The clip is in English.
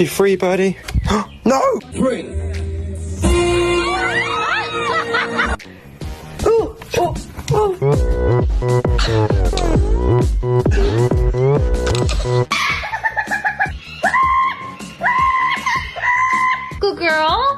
You free, birdie? No! Free. Oh, oh, oh. Good girl.